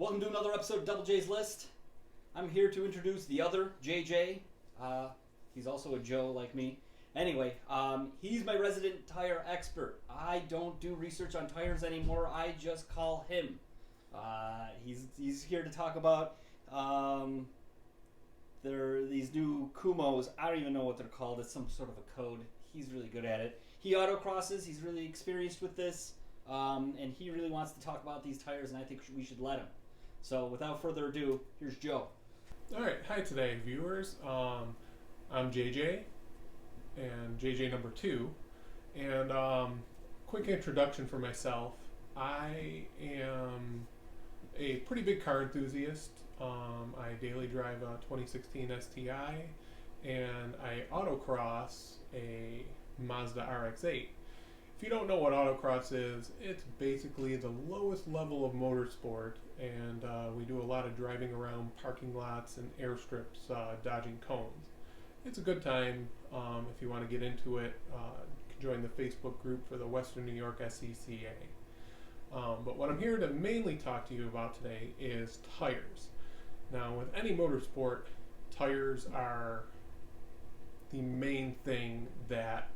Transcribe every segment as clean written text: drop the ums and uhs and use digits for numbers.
Welcome to another episode of Double J's List. I'm here to introduce the other JJ. He's also a Joe like me. Anyway, he's my resident tire expert. I don't do research on tires anymore. I just call him. He's here to talk about these new Kumhos. I don't even know what they're called. It's some sort of a code. He's really good at it. He autocrosses. He's really experienced with this. And he really wants to talk about these tires, and I think we should let him. So without further ado, here's Joe. All right, hi today, viewers. I'm JJ, and JJ number 2. And quick introduction for myself. I am a pretty big car enthusiast. I daily drive a 2016 STI, and I autocross a Mazda RX-8. If you don't know what autocross is, it's basically the lowest level of motorsport, and we do a lot of driving around parking lots and airstrips, dodging cones. It's a good time. If you want to get into it, you can join the Facebook group for the Western New York SCCA. But what I'm here to mainly talk to you about today is tires. Now, with any motorsport, tires are the main thing that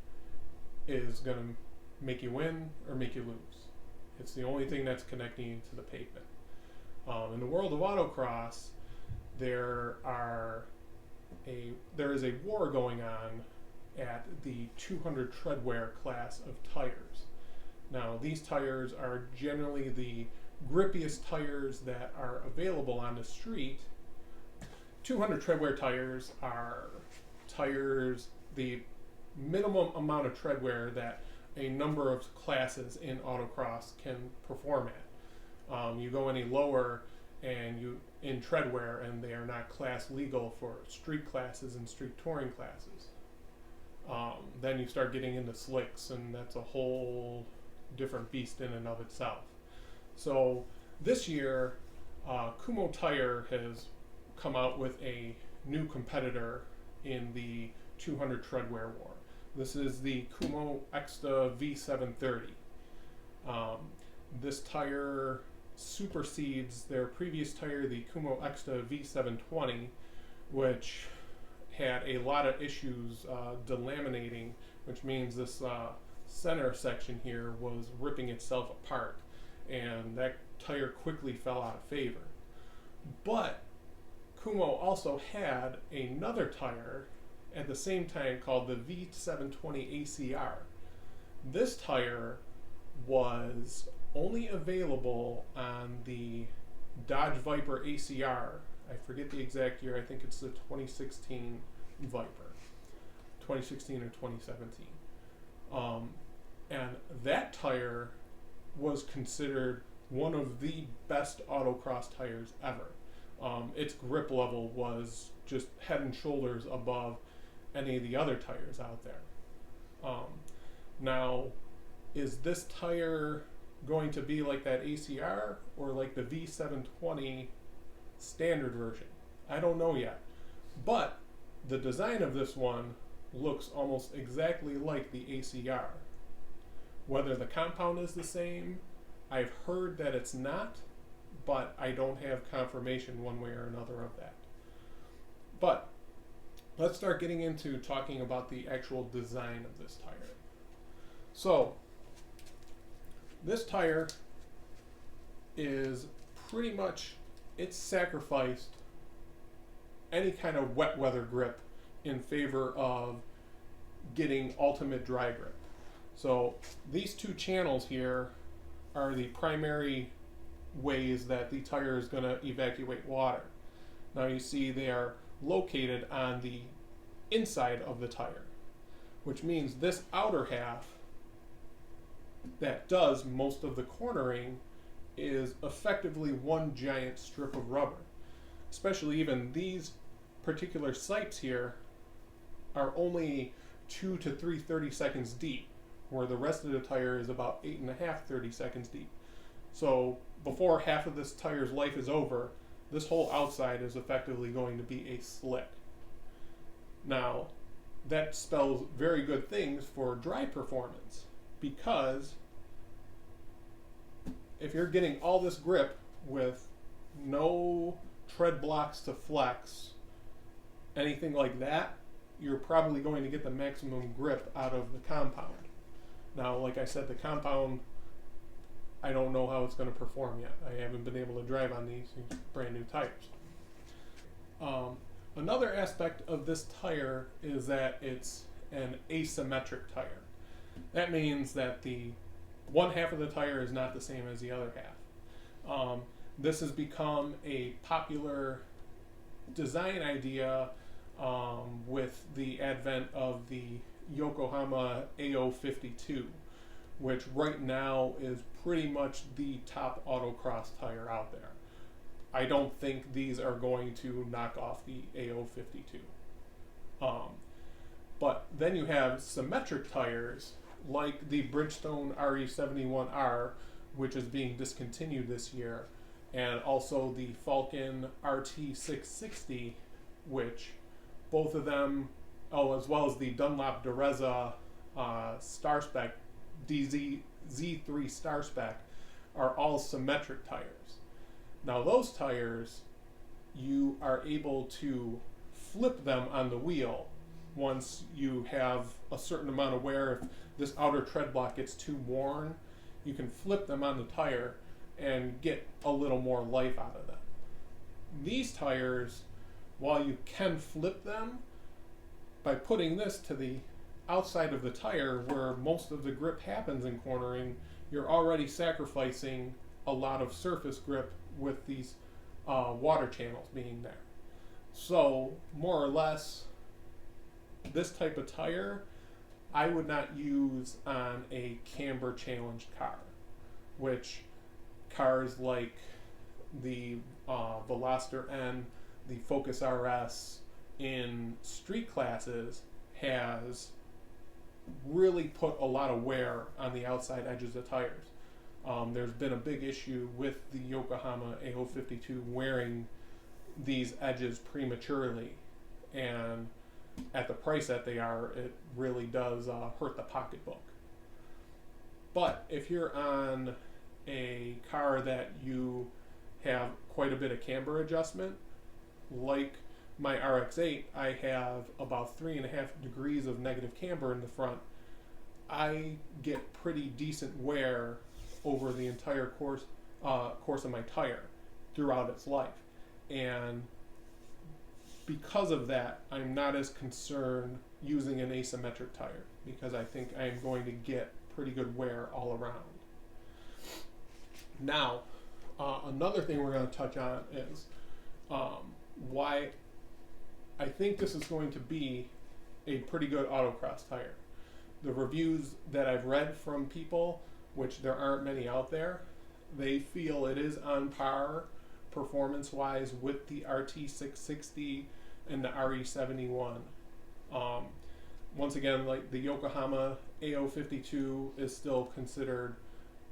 is going to make you win or make you lose. It's the only thing that's connecting you to the pavement. In the world of autocross, there is a war going on at the 200 treadwear class of tires. Now, these tires are generally the grippiest tires that are available on the street. 200 treadwear tires are tires, the minimum amount of treadwear that a number of classes in autocross can perform at. You go any lower and you in treadwear, and they are not class legal for street classes and street touring classes. Then you start getting into slicks, and that's a whole different beast in and of itself. So this year, Kumho Tire has come out with a new competitor in the 200 treadwear war. This is the Kumho Ecsta V730. This tire supersedes their previous tire, the Kumho Ecsta V720, which had a lot of issues delaminating, which means this center section here was ripping itself apart, and that tire quickly fell out of favor. But Kumho also had another tire at the same time called the V720 ACR. This tire was only available on the Dodge Viper ACR. I forget the exact year. I think it's the 2016 Viper, 2016 or 2017. And that tire was considered one of the best autocross tires ever. Its grip level was just head and shoulders above any of the other tires out there. Now, is this tire going to be like that ACR or like the V720 standard version? I don't know yet. But the design of this one looks almost exactly like the ACR. Whether the compound is the same, I've heard that it's not, but I don't have confirmation one way or another of that. But let's start getting into talking about the actual design of this tire. So, this tire is pretty much, it's sacrificed any kind of wet weather grip in favor of getting ultimate dry grip. So these two channels here are the primary ways that the tire is going to evacuate water. Now you see they are located on the inside of the tire, which means this outer half that does most of the cornering is effectively one giant strip of rubber. Especially even these particular sipes here are only 2 to 3 30 seconds deep, where the rest of the tire is about 8.5 30 seconds deep. So before half of this tire's life is over, this whole outside is effectively going to be a slick. Now, that spells very good things for dry performance, because if you're getting all this grip with no tread blocks to flex, anything like that, you're probably going to get the maximum grip out of the compound. Now, like I said, the compound, I don't know how it's going to perform yet. I haven't been able to drive on these brand new tires. Another aspect of this tire is that it's an asymmetric tire. That means that the one half of the tire is not the same as the other half. This has become a popular design idea with the advent of the Yokohama AO52, which right now is pretty much the top autocross tire out there. I don't think these are going to knock off the AO52. But then you have symmetric tires like the Bridgestone RE71R, which is being discontinued this year, and also the Falcon RT660, which both of them, as well as the Dunlop Dureza Star Spec Z3 Star Spec, are all symmetric tires. Now those tires, you are able to flip them on the wheel once you have a certain amount of wear. If this outer tread block gets too worn, you can flip them on the tire and get a little more life out of them. These tires, while you can flip them, by putting this to the outside of the tire where most of the grip happens in cornering, you're already sacrificing a lot of surface grip with these water channels being there. So more or less, this type of tire I would not use on a camber challenged car, which cars like the Veloster N, the Focus RS in street classes has really put a lot of wear on the outside edges of tires. There's been a big issue with the Yokohama AO52 wearing these edges prematurely, and at the price that they are, it really does hurt the pocketbook. But if you're on a car that you have quite a bit of camber adjustment, like my RX-8, I have about 3.5 degrees of negative camber in the front. I get pretty decent wear over the entire course of my tire throughout its life, and because of that, I'm not as concerned using an asymmetric tire, because I think I'm going to get pretty good wear all around. Now, another thing we're going to touch on is why I think this is going to be a pretty good autocross tire. The reviews that I've read from people, which there aren't many out there, they feel it is on par performance-wise with the RT660 and the RE71. Once again, like the Yokohama AO52 is still considered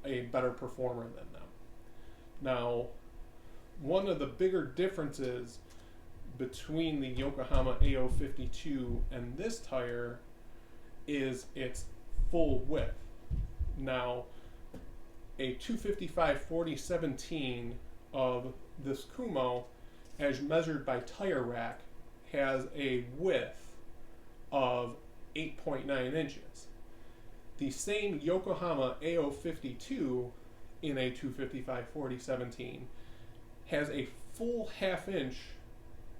a better performer than them. Now, one of the bigger differences between the Yokohama AO52 and this tire is its full width. Now, a 255/40/17 of this Kumho, as measured by Tire Rack, has a width of 8.9 inches. The same Yokohama AO52 in a 255/40/17 has a full half-inch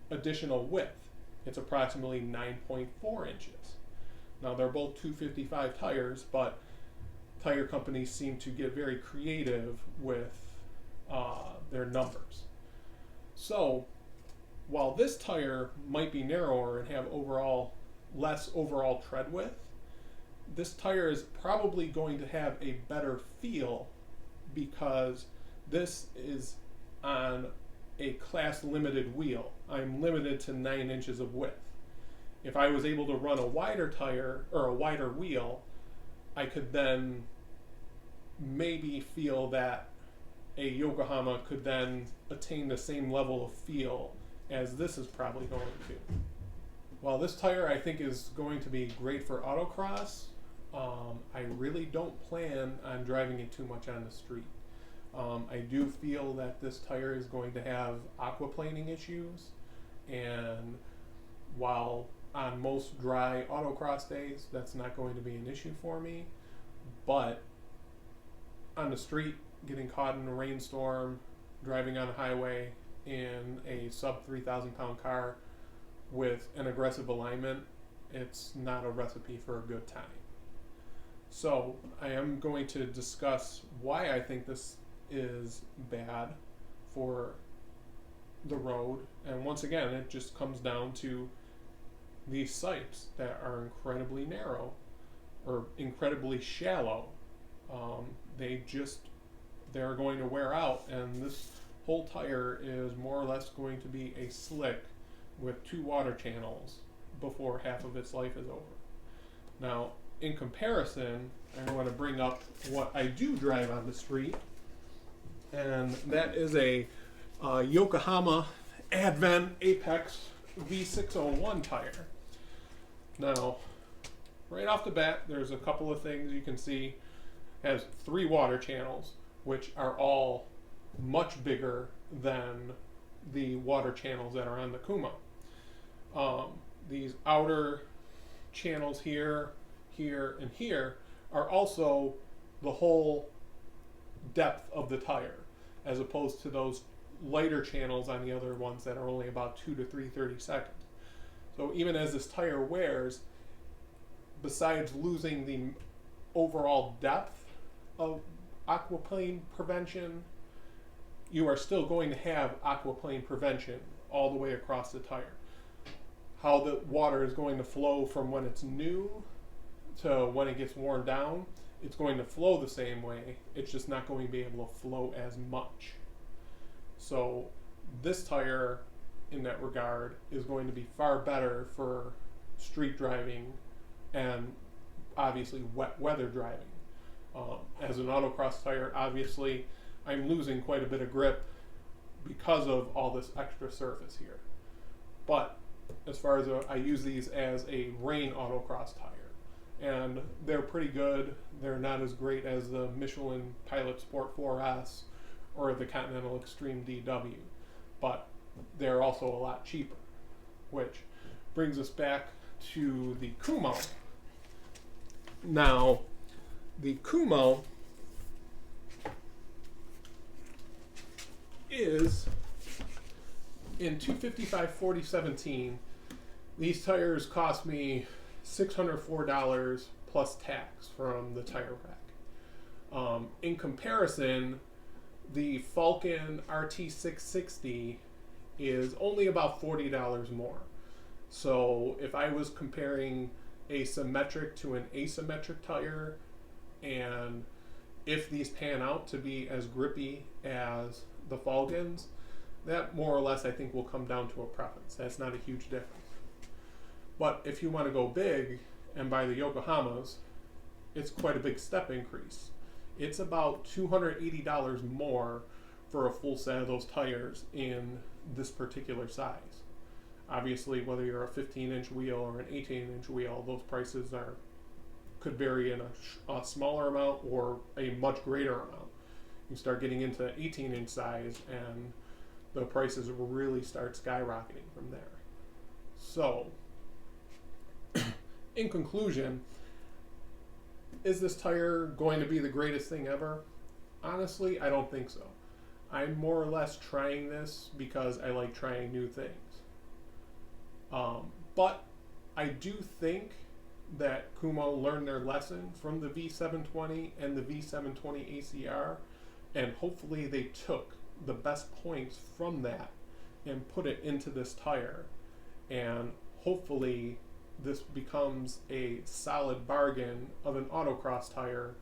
additional width. It's approximately 9.4 inches. Now, they're both 255 tires, but tire companies seem to get very creative with their numbers. So, while this tire might be narrower and have less overall tread width, this tire is probably going to have a better feel because this is on a class limited wheel. I'm limited to 9 inches of width. If I was able to run a wider tire or a wider wheel, I could then maybe feel that a Yokohama could then attain the same level of feel as this is probably going to. While this tire I think is going to be great for autocross, I really don't plan on driving it too much on the street. I do feel that this tire is going to have aquaplaning issues, and while on most dry autocross days that's not going to be an issue for me, but on the street, getting caught in a rainstorm, driving on a highway in a sub 3,000 pound car with an aggressive alignment, it's not a recipe for a good time. So I am going to discuss why I think this is bad for the road, and once again it just comes down to these sights that are incredibly narrow or incredibly shallow. They're going to wear out, and this whole tire is more or less going to be a slick with 2 water channels before half of its life is over. Now, in comparison, I want to bring up what I do drive on the street, and that is a Yokohama Advent Apex V601 tire. Now, right off the bat, there's a couple of things you can see. It has 3 water channels, which are all much bigger than the water channels that are on the Kumho. These outer channels here, here, and here are also the whole depth of the tire, as opposed to those lighter channels on the other ones that are only about 2 to 3/32 seconds. So even as this tire wears, besides losing the overall depth of aquaplane prevention, you are still going to have aquaplane prevention all the way across the tire. How the water is going to flow from when it's new to when it gets worn down, it's going to flow the same way. It's just not going to be able to flow as much. So this tire, in that regard, is going to be far better for street driving and obviously wet weather driving. As an autocross tire, obviously, I'm losing quite a bit of grip because of all this extra surface here. But as far as I use these as a rain autocross tire, and they're pretty good. They're not as great as the Michelin Pilot Sport 4S or the Continental Extreme DW, but they're also a lot cheaper, which brings us back to the Kumho. Now, the Kumho is in 255/40/17. These tires cost me $604 plus tax from the tire rack. In comparison, the Falcon RT660 is only about $40 more. So if I was comparing a symmetric to an asymmetric tire, and if these pan out to be as grippy as the Falcons, that more or less I think will come down to a preference. That's not a huge difference. But if you want to go big and buy the Yokohamas, it's quite a big step increase. It's about $280 more for a full set of those tires in this particular size. Obviously, whether you're a 15-inch wheel or an 18-inch wheel, those prices could vary in a smaller amount or a much greater amount. You start getting into 18-inch size and the prices will really start skyrocketing from there. So, in conclusion, is this tire going to be the greatest thing ever? Honestly, I don't think so. I'm more or less trying this because I like trying new things. But I do think that Kumho learned their lesson from the V720 and the V720 ACR, and hopefully they took the best points from that and put it into this tire, and hopefully this becomes a solid bargain of an autocross tire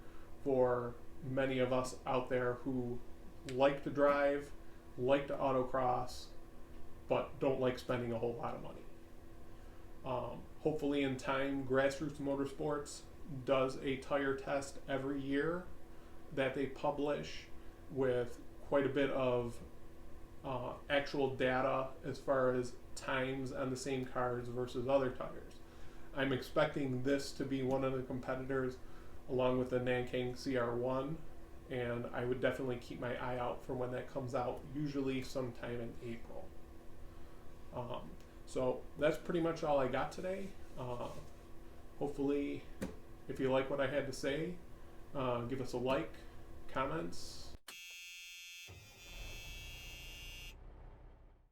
for many of us out there who like to drive, like to autocross, but don't like spending a whole lot of money. Hopefully in time, Grassroots Motorsports does a tire test every year that they publish with quite a bit of actual data as far as times on the same cars versus other tires. I'm expecting this to be one of the competitors, along with the Nankang CR1, and I would definitely keep my eye out for when that comes out, usually sometime in April. So that's pretty much all I got today. Hopefully, if you like what I had to say, give us a like, comments,